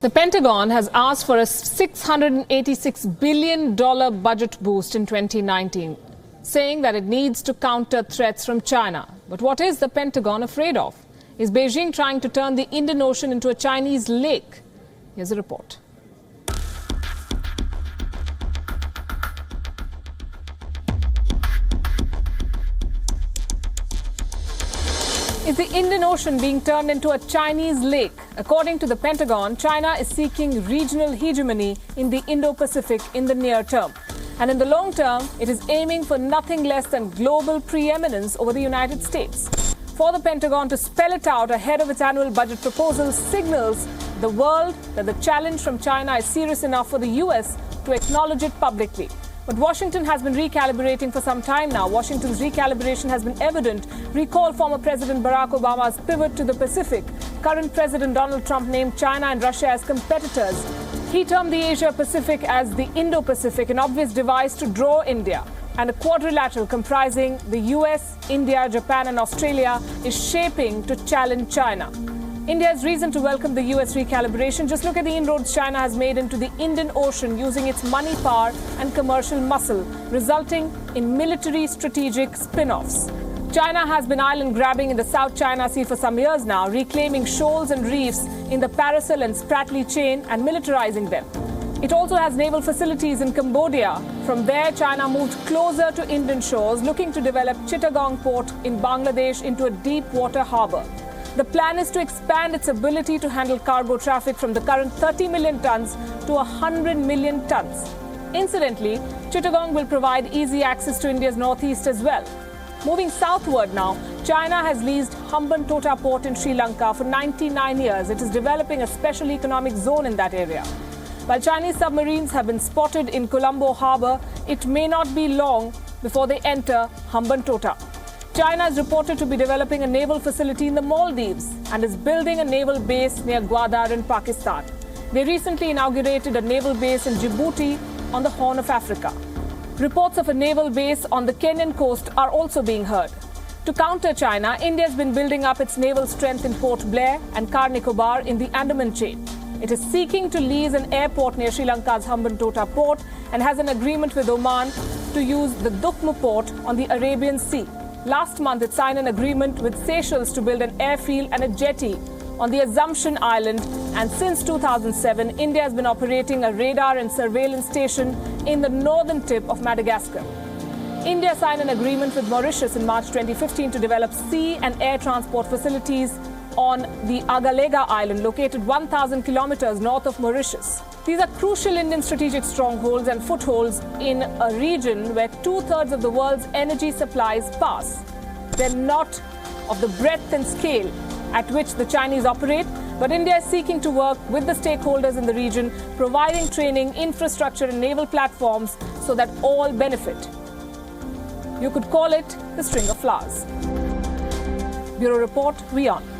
The Pentagon has asked for a $686 billion budget boost in 2019, saying that it needs to counter threats from China. But what is the Pentagon afraid of? Is Beijing trying to turn the Indian Ocean into a Chinese lake? Here's a report. Is the Indian Ocean being turned into a Chinese lake? According to the Pentagon, China is seeking regional hegemony in the Indo-Pacific in the near term. And in the long term, it is aiming for nothing less than global preeminence over the United States. For the Pentagon to spell it out ahead of its annual budget proposal signals the world that the challenge from China is serious enough for the US to acknowledge it publicly. But Washington has been recalibrating for some time now. Washington's recalibration has been evident. Recall former President Barack Obama's pivot to the Pacific. Current President Donald Trump named China and Russia as competitors. He termed the Asia-Pacific as the Indo-Pacific, an obvious device to draw India. And a quadrilateral comprising the US, India, Japan and Australia is shaping to challenge China. India has reason to welcome the US recalibration. Just look at the inroads China has made into the Indian Ocean using its money power and commercial muscle, resulting in military strategic spin-offs. China has been island grabbing in the South China Sea for some years now, reclaiming shoals and reefs in the Paracel and Spratly chain and militarizing them. It also has naval facilities in Cambodia. From there, China moved closer to Indian shores, looking to develop Chittagong port in Bangladesh into a deep water harbour. The plan is to expand its ability to handle cargo traffic from the current 30 million tons to 100 million tons. Incidentally, Chittagong will provide easy access to India's northeast as well. Moving southward now, China has leased Hambantota port in Sri Lanka for 99 years. It is developing a special economic zone in that area. While Chinese submarines have been spotted in Colombo harbour, it may not be long before they enter Hambantota. China is reported to be developing a naval facility in the Maldives and is building a naval base near GWADAR in Pakistan. They recently inaugurated a naval base in Djibouti on the Horn of Africa. Reports of a naval base on the Kenyan coast are also being heard. To counter China, India has been building up its naval strength in Port Blair and Car Nicobar in the Andaman chain. It is seeking to lease an airport near Sri Lanka's Hambantota port and has an agreement with Oman to use the Dukmu port on the Arabian Sea. Last month, it signed an agreement with Seychelles to build an airfield and a jetty on the Assumption Island. And since 2007, India has been operating a radar and surveillance station in the northern tip of Madagascar. India signed an agreement with Mauritius in March 2015 to develop sea and air transport facilities on the AGALEGA island, located 1,000 kilometers north of Mauritius. These are crucial Indian strategic strongholds and footholds in a region where two-thirds of the world's energy supplies pass. They're not of the breadth and scale at which the Chinese operate, but India is seeking to work with the stakeholders in the region, providing training, infrastructure and naval platforms so that all benefit. You could call it the string of flowers. Bureau Report, WION.